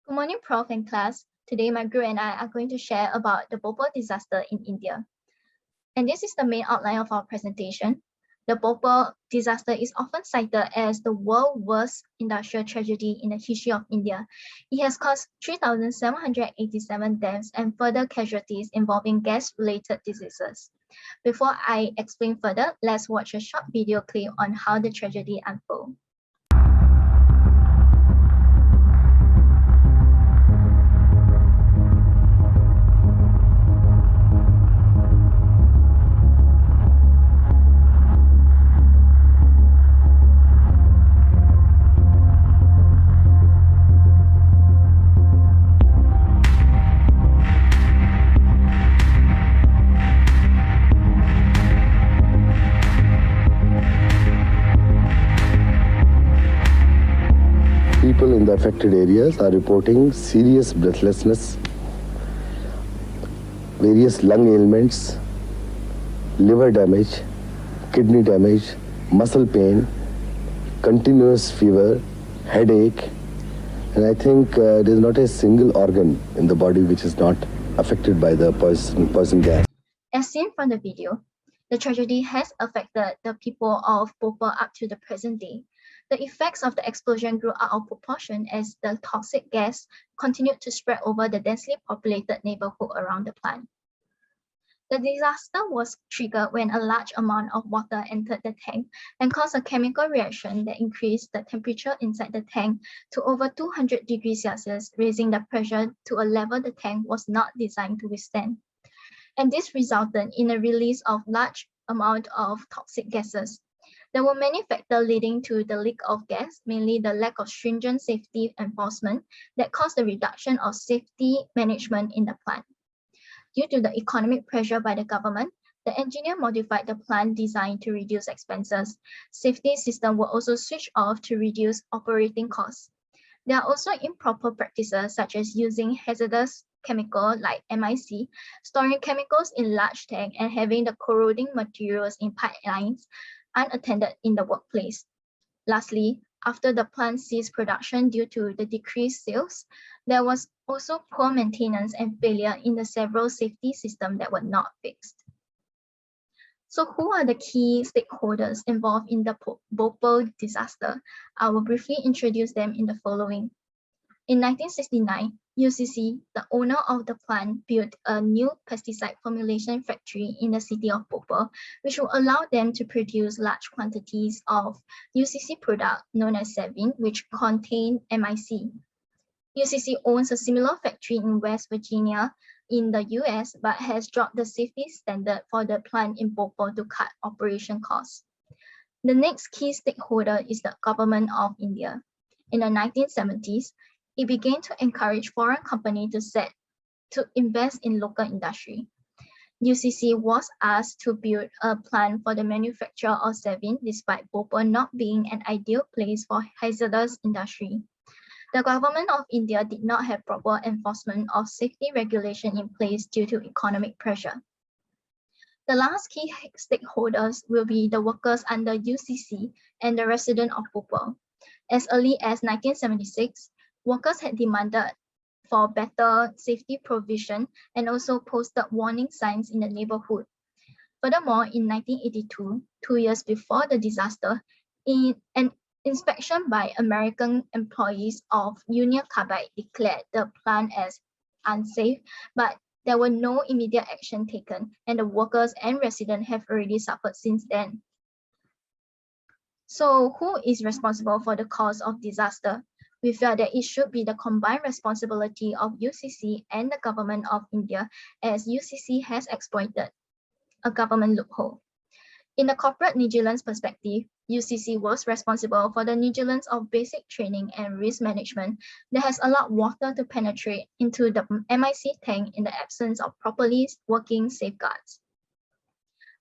Good morning, Prof and class. Today, my group and I are going to share about the Bhopal disaster in India. And this is the main outline of our presentation. The Bhopal disaster is often cited as the world's worst industrial tragedy in the history of India. It has caused 3,787 deaths and further casualties involving gas-related diseases. Before I explain further, let's watch a short video clip on how the tragedy unfolded. People in the affected areas are reporting serious breathlessness, various lung ailments, liver damage, kidney damage, muscle pain, continuous fever, headache, and I think there is not a single organ in the body which is not affected by the poison gas. As seen from the video, the tragedy has affected the people of Bhopal up to the present day. The effects of the explosion grew out of proportion as the toxic gas continued to spread over the densely populated neighborhood around the plant. The disaster was triggered when a large amount of water entered the tank and caused a chemical reaction that increased the temperature inside the tank to over 200 degrees Celsius, raising the pressure to a level the tank was not designed to withstand. And this resulted in a release of large amount of toxic gases. There were many factors leading to the leak of gas, mainly the lack of stringent safety enforcement that caused the reduction of safety management in the plant. Due to the economic pressure by the government, the engineer modified the plant design to reduce expenses. Safety systems were also switched off to reduce operating costs. There are also improper practices such as using hazardous chemical like MIC, storing chemicals in large tanks, and having the corroding materials in pipelines unattended in the workplace. Lastly, after the plant ceased production due to the decreased sales, there was also poor maintenance and failure in the several safety systems that were not fixed. So who are the key stakeholders involved in the Bhopal disaster? I will briefly introduce them in the following. In 1969, UCC, the owner of the plant, built a new pesticide formulation factory in the city of Bhopal, which will allow them to produce large quantities of UCC product known as Savin, which contain MIC. UCC owns a similar factory in West Virginia in the US, but has dropped the safety standard for the plant in Bhopal to cut operation costs. The next key stakeholder is the government of India. In the 1970s, it began to encourage foreign companies to invest in local industry. UCC was asked to build a plant for the manufacture of Savin, despite Bhopal not being an ideal place for hazardous industry. The government of India did not have proper enforcement of safety regulation in place due to economic pressure. The last key stakeholders will be the workers under UCC and the residents of Bhopal. As early as 1976, workers had demanded for better safety provision and also posted warning signs in the neighborhood. Furthermore, in 1982, 2 years before the disaster, an inspection by American employees of Union Carbide declared the plant as unsafe, but there were no immediate action taken, and the workers and residents have already suffered since then. So who is responsible for the cause of disaster? We felt that it should be the combined responsibility of UCC and the government of India, as UCC has exploited a government loophole. In the corporate negligence perspective, UCC was responsible for the negligence of basic training and risk management that has allowed water to penetrate into the MIC tank in the absence of properly working safeguards.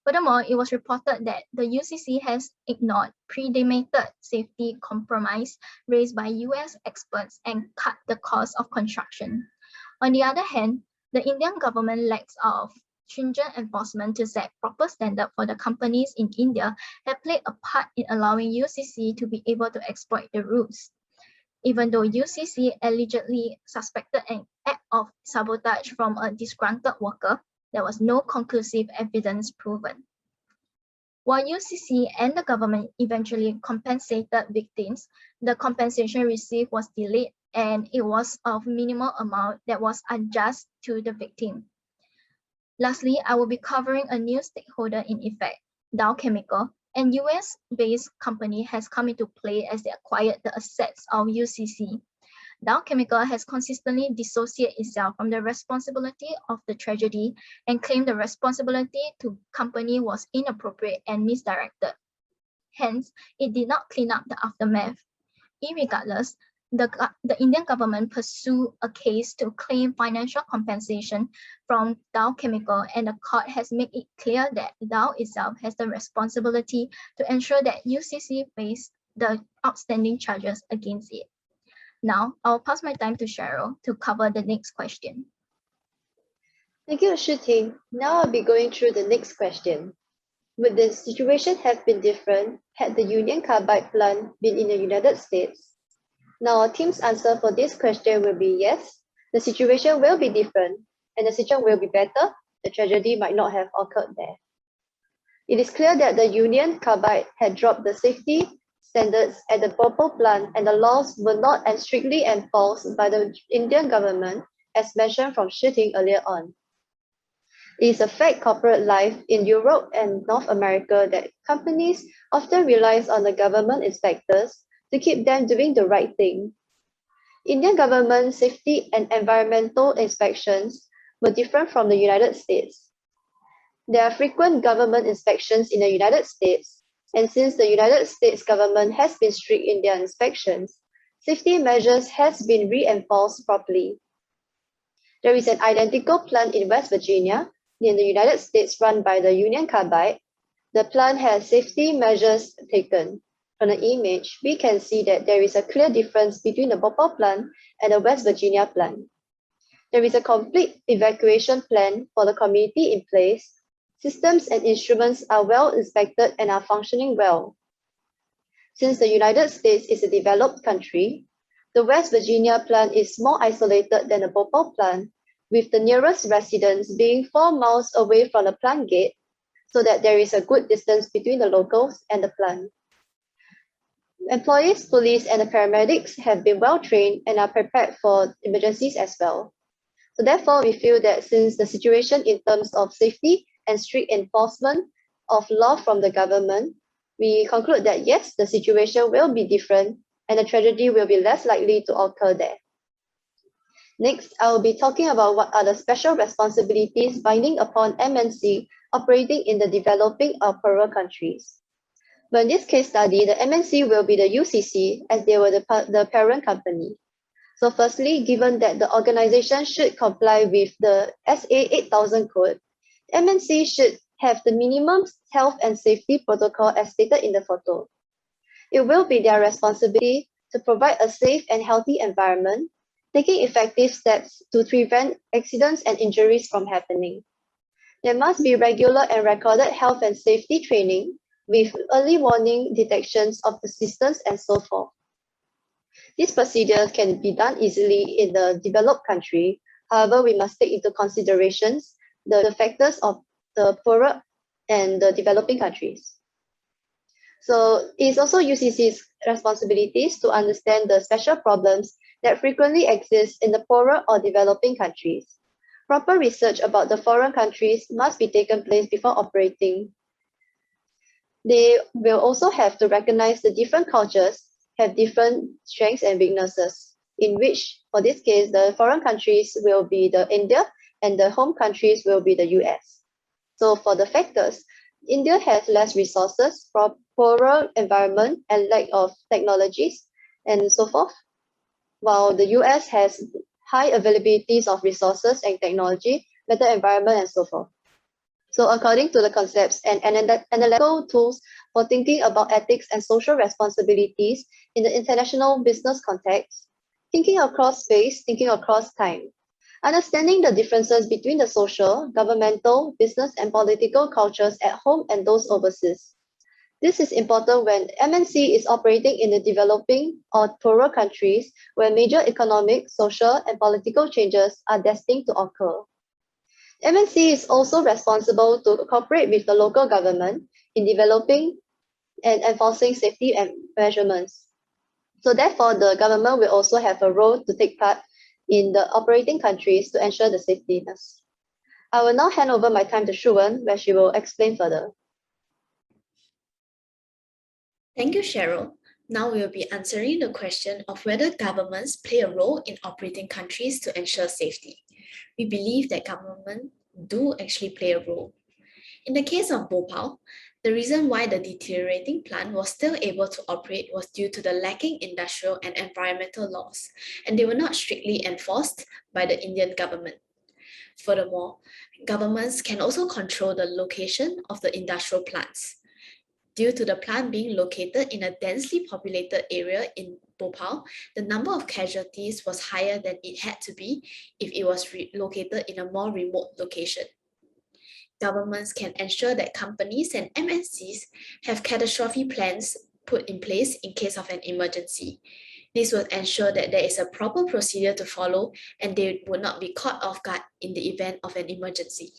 Furthermore, it was reported that the UCC has ignored premeditated safety compromise raised by US experts and cut the cost of construction. On the other hand, the Indian government lacks of stringent enforcement to set proper standard for the companies in India have played a part in allowing UCC to be able to exploit the rules. even though UCC allegedly suspected an act of sabotage from a disgruntled worker, there was no conclusive evidence proven. While UCC and the government eventually compensated victims, the compensation received was delayed and it was of minimal amount that was unjust to the victim. Lastly, I will be covering a new stakeholder in effect, Dow Chemical, an US-based company has come into play as they acquired the assets of UCC. Dow Chemical has consistently dissociated itself from the responsibility of the tragedy and claimed the responsibility to company was inappropriate and misdirected. Hence, it did not clean up the aftermath. Irregardless, the Indian government pursued a case to claim financial compensation from Dow Chemical, and the court has made it clear that Dow itself has the responsibility to ensure that UCC faced the outstanding charges against it. Now, I'll pass my time to Cheryl to cover the next question. Thank you, Shi Ting. Now I'll be going through the next question. Would the situation have been different had the Union Carbide plant been in the United States? Now, our team's answer for this question will be yes, the situation will be different, and the situation will be better. The tragedy might not have occurred there. It is clear that the Union Carbide had dropped the safety standards at the Bhopal plant, and the laws were not as strictly enforced by the Indian government as mentioned from Shi Ting earlier on. It is a fact corporate life in Europe and North America that companies often rely on the government inspectors to keep them doing the right thing. Indian government safety and environmental inspections were different from the United States. There are frequent government inspections in the United States, and since the United States government has been strict in their inspections, safety measures has been reinforced properly. There is an identical plant in West Virginia, in the United States run by the Union Carbide. The plant has safety measures taken. From the image, we can see that there is a clear difference between the Bhopal plant and the West Virginia plant. There is a complete evacuation plan for the community in place. Systems and instruments are well inspected and are functioning well. Since the United States is a developed country, the West Virginia plant is more isolated than the Bhopal plant, with the nearest residents being 4 miles away from the plant gate, so that there is a good distance between the locals and the plant. Employees, police, and the paramedics have been well trained and are prepared for emergencies as well. So therefore, we feel that since the situation in terms of safety and strict enforcement of law from the government, we conclude that yes, the situation will be different and the tragedy will be less likely to occur there. Next, I will be talking about what are the special responsibilities binding upon MNC operating in the developing or poorer countries. But in this case study, the MNC will be the UCC as they were the parent company. So firstly, given that the organization should comply with the SA 8000 code, MNC should have the minimum health and safety protocol as stated in the photo. It will be their responsibility to provide a safe and healthy environment, taking effective steps to prevent accidents and injuries from happening. There must be regular and recorded health and safety training with early warning detections of the systems and so forth. These procedures can be done easily in the developed country. However, we must take into considerations the factors of the poorer and the developing countries. So it is also UCC's responsibilities to understand the special problems that frequently exist in the poorer or developing countries. Proper research about the foreign countries must be taken place before operating. They will also have to recognize the different cultures have different strengths and weaknesses, in which, for this case, the foreign countries will be the India and the home countries will be the US. So for the factors, India has less resources, poorer environment, and lack of technologies, and so forth, while the US has high availabilities of resources and technology, better environment, and so forth. So according to the concepts and analytical tools for thinking about ethics and social responsibilities in the international business context, thinking across space, thinking across time, understanding the differences between the social, governmental, business, and political cultures at home and those overseas, This is important when MNC is operating in the developing or poorer countries where major economic, social, and political changes are destined to occur. MNC is also responsible to cooperate with the local government in developing and enforcing safety and measurements. So therefore, the government will also have a role to take part in the operating countries to ensure the safetyness. I will now hand over my time to Shuwen, where she will explain further. Thank you, Cheryl. Now we'll be answering the question of whether governments play a role in operating countries to ensure safety. We believe that governments do actually play a role. In the case of Bhopal, the reason why the deteriorating plant was still able to operate was due to the lacking industrial and environmental laws, and they were not strictly enforced by the Indian government. Furthermore, governments can also control the location of the industrial plants. Due to the plant being located in a densely populated area in Bhopal, the number of casualties was higher than it had to be if it was located in a more remote location. Governments can ensure that companies and MNCs have catastrophic plans put in place in case of an emergency. This will ensure that there is a proper procedure to follow and they will not be caught off guard in the event of an emergency.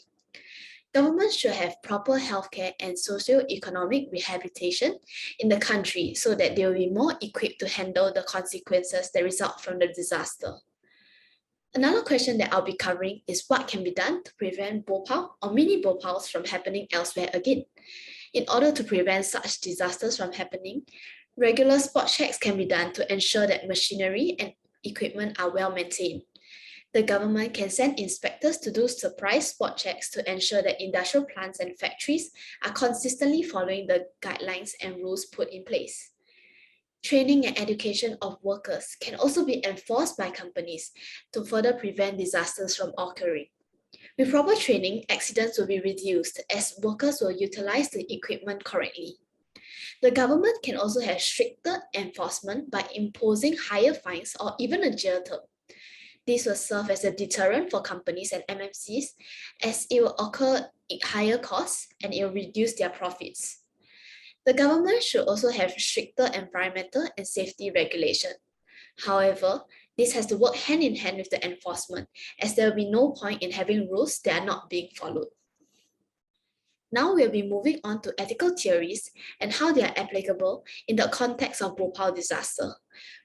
Governments should have proper healthcare and socio-economic rehabilitation in the country so that they will be more equipped to handle the consequences that result from the disaster. Another question that I'll be covering is what can be done to prevent Bhopal or mini Bhopals from happening elsewhere again. In order to prevent such disasters from happening, regular spot checks can be done to ensure that machinery and equipment are well maintained. The government can send inspectors to do surprise spot checks to ensure that industrial plants and factories are consistently following the guidelines and rules put in place. Training and education of workers can also be enforced by companies to further prevent disasters from occurring. With proper training, accidents will be reduced as workers will utilize the equipment correctly. The government can also have stricter enforcement by imposing higher fines or even a jail term. This will serve as a deterrent for companies and MNCs as it will occur at higher costs and it will reduce their profits. The government should also have stricter environmental and safety regulation. However, this has to work hand in hand with the enforcement as there will be no point in having rules that are not being followed. Now we'll be moving on to ethical theories and how they are applicable in the context of Bhopal disaster.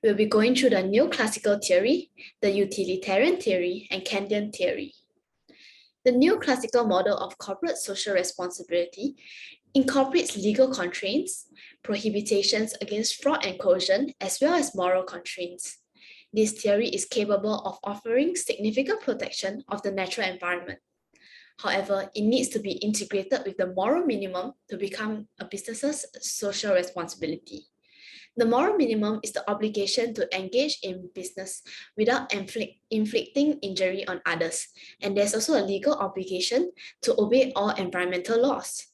We'll be going through the neoclassical theory, the utilitarian theory, and Kantian theory. The neoclassical model of corporate social responsibility incorporates legal constraints, prohibitions against fraud and coercion, as well as moral constraints. This theory is capable of offering significant protection of the natural environment. However, it needs to be integrated with the moral minimum to become a business's social responsibility. The moral minimum is the obligation to engage in business without inflicting injury on others, and there's also a legal obligation to obey all environmental laws.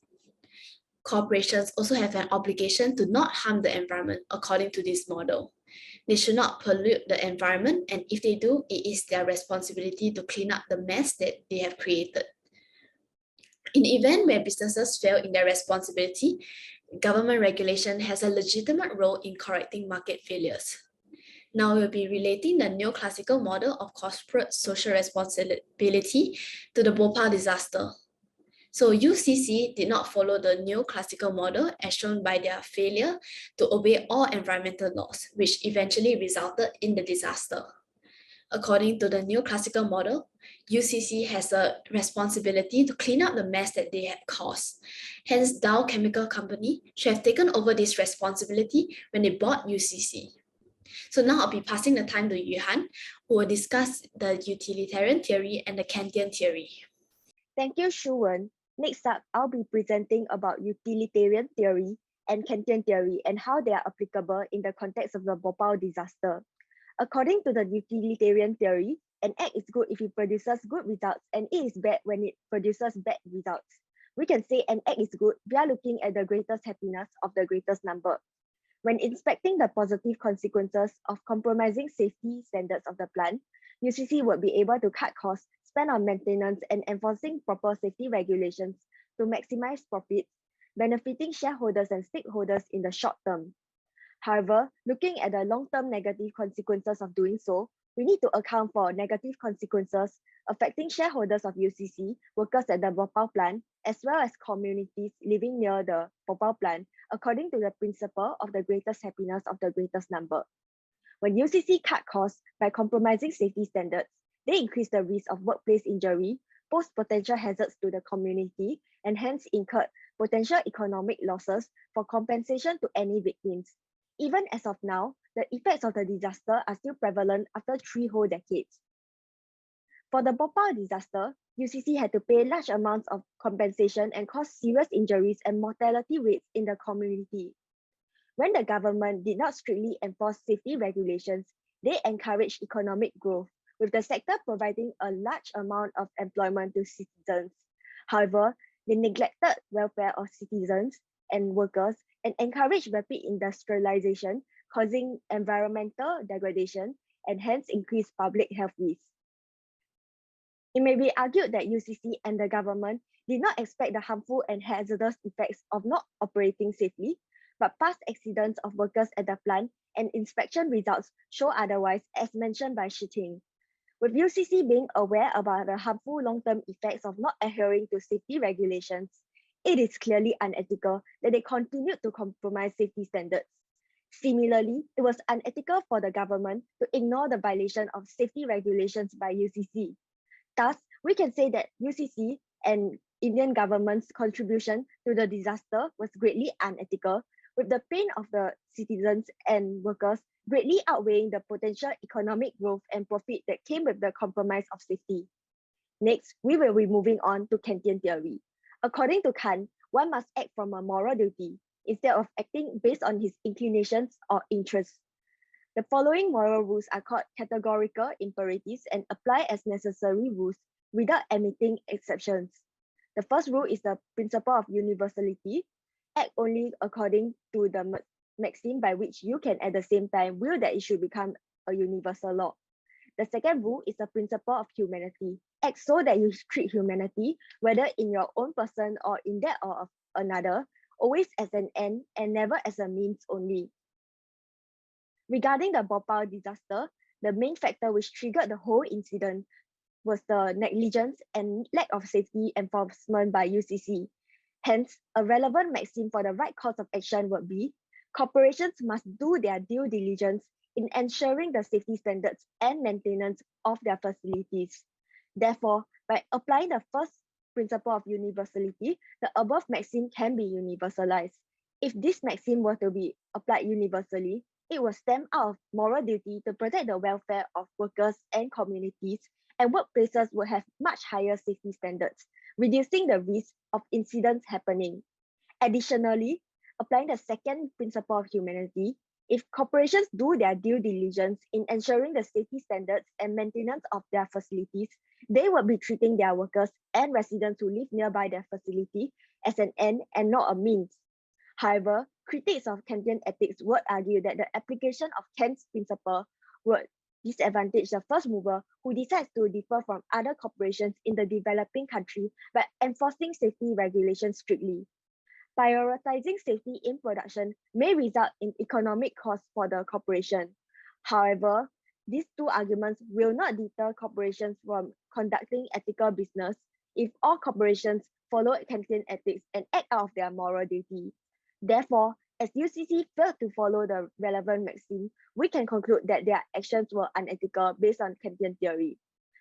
Corporations also have an obligation to not harm the environment according to this model. They should not pollute the environment, and if they do, it is their responsibility to clean up the mess that they have created. In the event where businesses fail in their responsibility, government regulation has a legitimate role in correcting market failures. Now we'll be relating the neoclassical model of corporate social responsibility to the Bhopal disaster. So UCC did not follow the neoclassical model as shown by their failure to obey all environmental laws, which eventually resulted in the disaster. According to the neoclassical model, UCC has a responsibility to clean up the mess that they had caused. Hence, Dow Chemical Company should have taken over this responsibility when they bought UCC. So now I'll be passing the time to Yuhan, who will discuss the utilitarian theory and the Kantian theory. Thank you, Shuwen. Next up, I'll be presenting about utilitarian theory and Kantian theory and how they are applicable in the context of the Bhopal disaster. According to the utilitarian theory, an act is good if it produces good results and it is bad when it produces bad results. We can say an act is good, we are looking at the greatest happiness of the greatest number. When inspecting the positive consequences of compromising safety standards of the plant, UCC would be able to cut costs, spend on maintenance and enforcing proper safety regulations to maximize profits, benefiting shareholders and stakeholders in the short term. However, looking at the long-term negative consequences of doing so, we need to account for negative consequences affecting shareholders of UCC, workers at the Bhopal plant, as well as communities living near the Bhopal plant, according to the principle of the greatest happiness of the greatest number. When UCC cut costs by compromising safety standards, they increase the risk of workplace injury, pose potential hazards to the community, and hence incurred potential economic losses for compensation to any victims. Even as of now, the effects of the disaster are still prevalent after 3 whole decades. For the Bhopal disaster, UCC had to pay large amounts of compensation and caused serious injuries and mortality rates in the community. When the government did not strictly enforce safety regulations, they encouraged economic growth, with the sector providing a large amount of employment to citizens. However, they neglected welfare of citizens and workers and encouraged rapid industrialization, causing environmental degradation and hence increased public health risks. It may be argued that UCC and the government did not expect the harmful and hazardous effects of not operating safely, but past accidents of workers at the plant and inspection results show otherwise, as mentioned by Shi Ting. With UCC being aware about the harmful long-term effects of not adhering to safety regulations, it is clearly unethical that they continued to compromise safety standards. Similarly, it was unethical for the government to ignore the violation of safety regulations by UCC. Thus, we can say that UCC and Indian government's contribution to the disaster was greatly unethical, with the pain of the citizens and workers greatly outweighing the potential economic growth and profit that came with the compromise of safety. Next, we will be moving on to Kantian theory. According to Kant, one must act from a moral duty instead of acting based on his inclinations or interests. The following moral rules are called categorical imperatives and apply as necessary rules without admitting exceptions. The first rule is the principle of universality. Act only according to the maxim by which you can at the same time will that it should become a universal law. The second rule is the principle of humanity. Act so that you treat humanity, whether in your own person or in that of another, always as an end and never as a means only. Regarding the Bhopal disaster, the main factor which triggered the whole incident was the negligence and lack of safety enforcement by UCC. Hence, a relevant maxim for the right course of action would be, corporations must do their due diligence in ensuring the safety standards and maintenance of their facilities. Therefore, by applying the first principle of universality, the above maxim can be universalized. If this maxim were to be applied universally, it will stem out of moral duty to protect the welfare of workers and communities, and workplaces will have much higher safety standards, reducing the risk of incidents happening. Additionally, applying the second principle of humanity, if corporations do their due diligence in ensuring the safety standards and maintenance of their facilities, they will be treating their workers and residents who live nearby their facility as an end and not a means. However, critics of Kantian ethics would argue that the application of Kant's principle would disadvantage the first mover who decides to differ from other corporations in the developing country by enforcing safety regulations strictly. Prioritizing safety in production may result in economic costs for the corporation. However, these two arguments will not deter corporations from conducting ethical business if all corporations follow Kantian ethics and act out of their moral duty. Therefore, as UCC failed to follow the relevant maxim, we can conclude that their actions were unethical based on Kantian theory.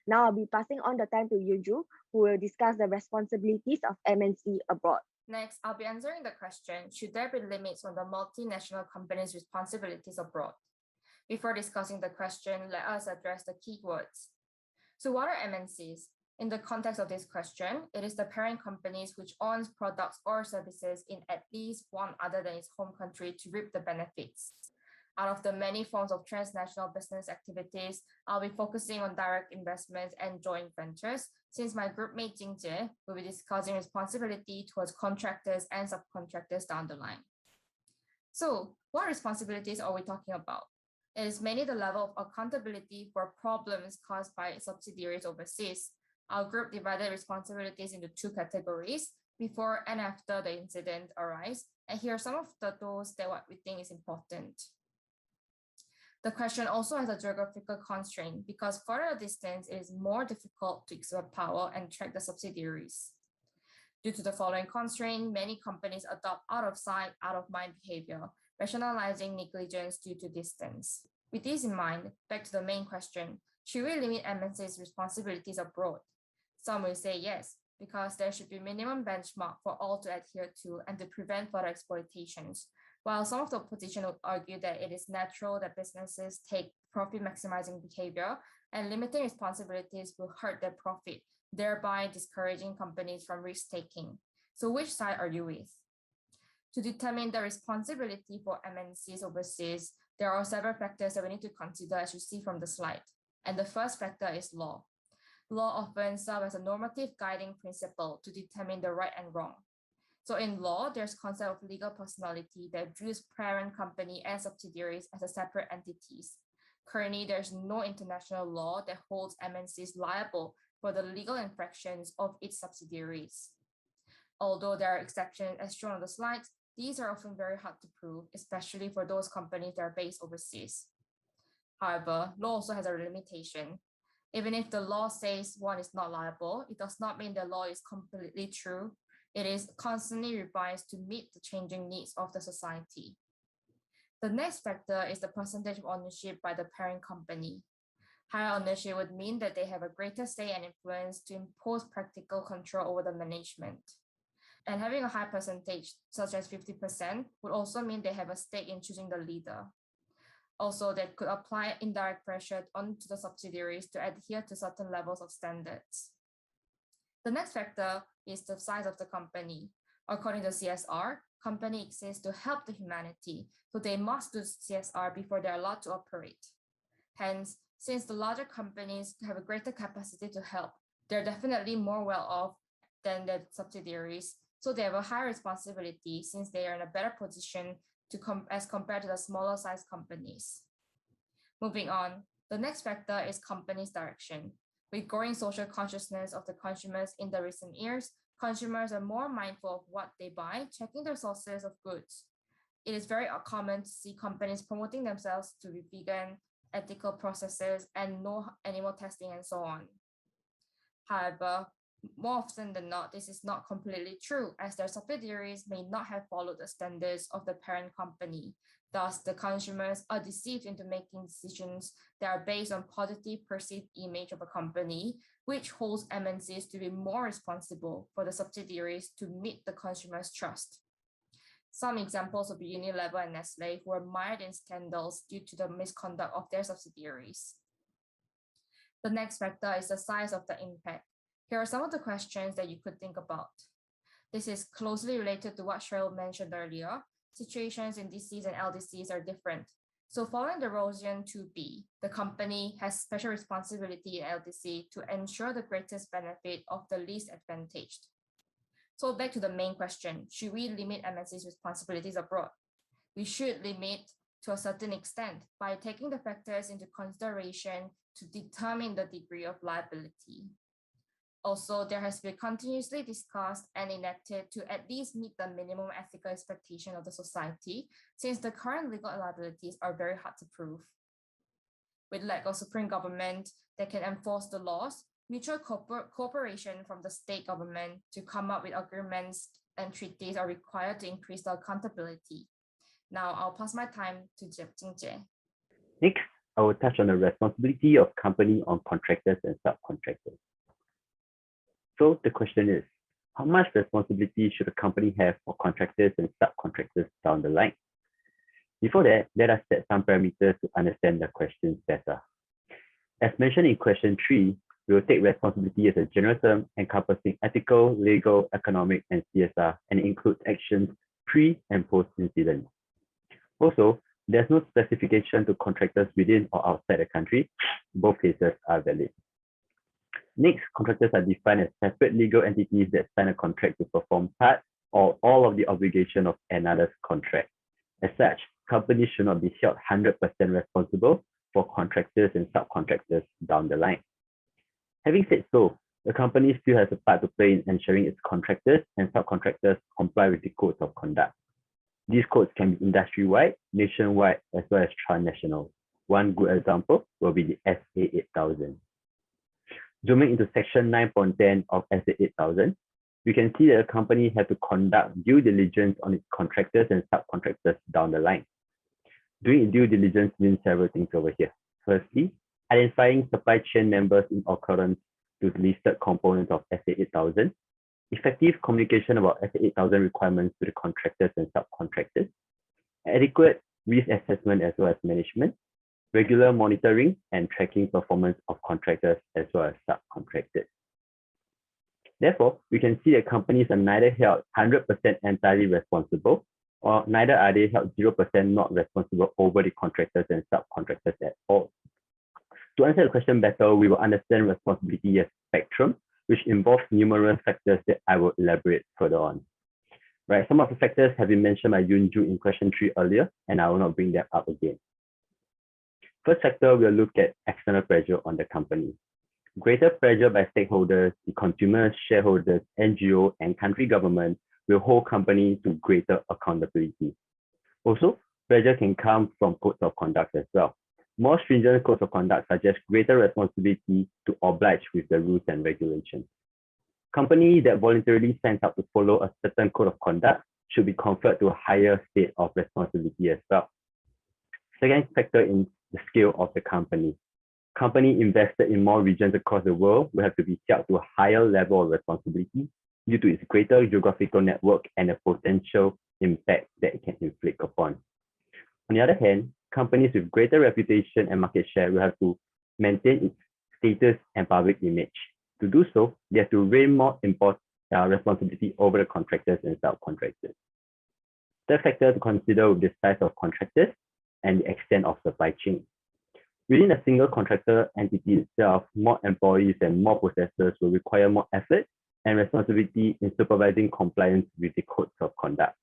Now I'll be passing on the time to Yunju, who will discuss the responsibilities of MNC abroad. Next, I'll be answering the question, should there be limits on the multinational companies' responsibilities abroad? Before discussing the question, let us address the key words. So what are MNCs? In the context of this question, it is the parent companies which owns products or services in at least one other than its home country to reap the benefits. Out of the many forms of transnational business activities, I'll be focusing on direct investments and joint ventures, since my group mate Jing Jie will be discussing responsibility towards contractors and subcontractors down the line. So, what responsibilities are we talking about? It is mainly the level of accountability for problems caused by subsidiaries overseas. Our group divided responsibilities into two categories, before and after the incident arise, and here are some of those that what we think is important. The question also has a geographical constraint because further distance, it is more difficult to exert power and track the subsidiaries. Due to the following constraint, many companies adopt out of sight, out of mind behavior, rationalizing negligence due to distance. With this in mind, back to the main question, should we limit MNC's responsibilities abroad? Some will say yes, because there should be minimum benchmark for all to adhere to and to prevent further exploitations, while some of the opposition would argue that it is natural that businesses take profit maximizing behavior and limiting responsibilities will hurt their profit, thereby discouraging companies from risk-taking. So which side are you with? To determine the responsibility for MNCs overseas, there are several factors that we need to consider as you see from the slide. And the first factor is law. Law often serves as a normative guiding principle to determine the right and wrong. So in law, there's concept of legal personality that views parent company and subsidiaries as a separate entities. Currently, there's no international law that holds MNCs liable for the legal infractions of its subsidiaries. Although there are exceptions as shown on the slides, these are often very hard to prove, especially for those companies that are based overseas. However, law also has a limitation. Even if the law says one is not liable, it does not mean the law is completely true. It is constantly revised to meet the changing needs of the society. The next factor is the percentage of ownership by the parent company. Higher ownership would mean that they have a greater say and influence to impose practical control over the management. And having a high percentage, such as 50%, would also mean they have a stake in choosing the leader. Also, that could apply indirect pressure onto the subsidiaries to adhere to certain levels of standards. The next factor is the size of the company. According to CSR, company exists to help the humanity, so they must do CSR before they're allowed to operate. Hence, since the larger companies have a greater capacity to help, they're definitely more well off than their subsidiaries, so they have a higher responsibility since they are in a better position as compared to the smaller size companies. Moving on, the next factor is companies' direction. With growing social consciousness of the consumers in the recent years, consumers are more mindful of what they buy, checking their sources of goods. It is very common to see companies promoting themselves to be vegan, ethical processes, and no animal testing and so on. However, more often than not, this is not completely true, as their subsidiaries may not have followed the standards of the parent company. Thus, the consumers are deceived into making decisions that are based on positive perceived image of a company, which holds MNCs to be more responsible for the subsidiaries to meet the consumer's trust. Some examples would be Unilever and Nestle, who are mired in scandals due to the misconduct of their subsidiaries. The next factor is the size of the impact. Here are some of the questions that you could think about. This is closely related to what Cheryl mentioned earlier. Situations in DCs and LDCs are different. So following the Rosian 2B, the company has special responsibility in LDC to ensure the greatest benefit of the least advantaged. So back to the main question, should we limit MNC's responsibilities abroad? We should limit to a certain extent by taking the factors into consideration to determine the degree of liability. Also, there has been continuously discussed and enacted to at least meet the minimum ethical expectation of the society, since the current legal liabilities are very hard to prove. With lack of supreme government that can enforce the laws, mutual cooperation from the state government to come up with agreements and treaties are required to increase the accountability. Now, I'll pass my time to Jingjie. Next, I will touch on the responsibility of company on contractors and subcontractors. So the question is, how much responsibility should a company have for contractors and subcontractors down the line? Before that, let us set some parameters to understand the questions better. As mentioned in question 3, we will take responsibility as a general term encompassing ethical, legal, economic, and CSR, and includes actions pre and post-incident. Also, there's no specification to contractors within or outside the country. Both cases are valid. Next, contractors are defined as separate legal entities that sign a contract to perform part or all of the obligation of another's contract. As such, companies should not be held 100% responsible for contractors and subcontractors down the line. Having said so, the company still has a part to play in ensuring its contractors and subcontractors comply with the codes of conduct. These codes can be industry-wide, nationwide, as well as transnational. One good example will be the SA 8000. Zooming into section 9.10 of SA 8000, we can see that a company has to conduct due diligence on its contractors and subcontractors down the line. Doing due diligence means several things over here. Firstly, identifying supply chain members in accordance to the listed components of SA 8000, effective communication about SA 8000 requirements to the contractors and subcontractors, adequate risk assessment as well as management, regular monitoring and tracking performance of contractors as well as subcontractors. Therefore, we can see that companies are neither held 100% entirely responsible, or neither are they held 0% not responsible over the contractors and subcontractors at all. To answer the question better, we will understand responsibility as spectrum, which involves numerous factors that I will elaborate further on. Right, some of the factors have been mentioned by Yun Ju in question 3 earlier, and I will not bring them up again. First factor, we'll look at external pressure on the company. Greater pressure by stakeholders, the consumers, shareholders, NGO, and country government will hold companies to greater accountability. Also, pressure can come from codes of conduct as well. More stringent codes of conduct suggest greater responsibility to oblige with the rules and regulations. Companies that voluntarily sign up to follow a certain code of conduct should be conferred to a higher state of responsibility as well. Second factor is the scale of the company. Company invested in more regions across the world will have to be held to a higher level of responsibility due to its greater geographical network and the potential impact that it can inflict upon. On the other hand, companies with greater reputation and market share will have to maintain its status and public image. To do so, they have to rein more responsibility over the contractors and subcontractors. Third factor to consider with the size of contractors and the extent of supply chain. Within a single contractor entity itself, more employees and more processes will require more effort and responsibility in supervising compliance with the codes of conduct.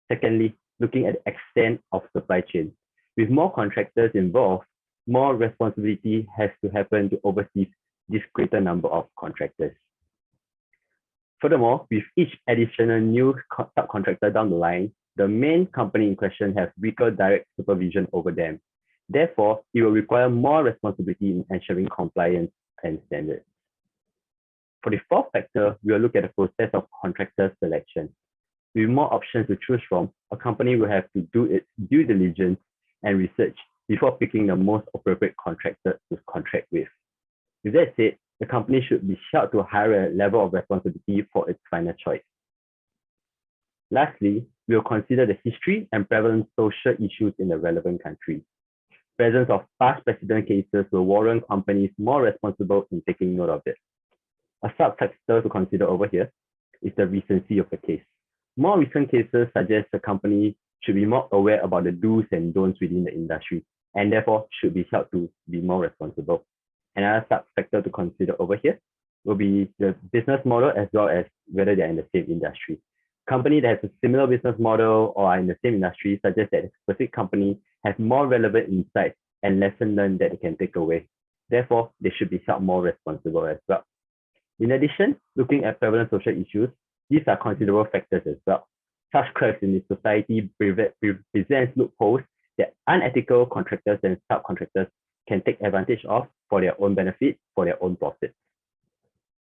Secondly, looking at the extent of supply chain. With more contractors involved, more responsibility has to happen to oversee this greater number of contractors. Furthermore, with each additional new subcontractor down the line, the main company in question has weaker direct supervision over them. Therefore, it will require more responsibility in ensuring compliance and standards. For the fourth factor, we will look at the process of contractor selection. With more options to choose from, a company will have to do its due diligence and research before picking the most appropriate contractor to contract with. With that said, the company should be held to a higher level of responsibility for its final choice. Lastly, we will consider the history and prevalent social issues in the relevant country. Presence of past precedent cases will warrant companies more responsible in taking note of it. A sub-factor to consider over here is the recency of the case. More recent cases suggest the company should be more aware about the do's and don'ts within the industry, and therefore should be held to be more responsible. Another sub-factor to consider over here will be the business model as well as whether they're in the same industry. Company that has a similar business model or are in the same industry suggests that a specific company has more relevant insights and lessons learned that they can take away. Therefore, they should be held more responsible as well. In addition, looking at prevalent social issues, these are considerable factors as well. Such cracks in the society presents loopholes that unethical contractors and subcontractors can take advantage of for their own benefit, for their own profits.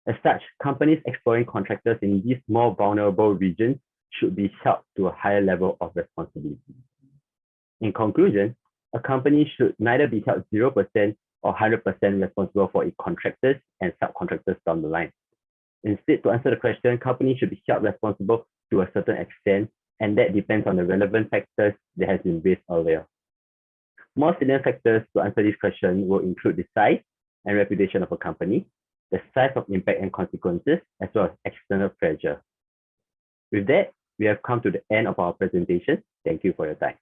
As such, companies exploring contractors in these more vulnerable regions should be held to a higher level of responsibility. In conclusion, a company should neither be held 0% or 100% responsible for its contractors and subcontractors down the line. Instead, to answer the question, companies should be held responsible to a certain extent, and that depends on the relevant factors that has been raised earlier. More salient factors to answer this question will include the size and reputation of a company, the size of impact and consequences, as well as external pressure. With that, we have come to the end of our presentation. Thank you for your time.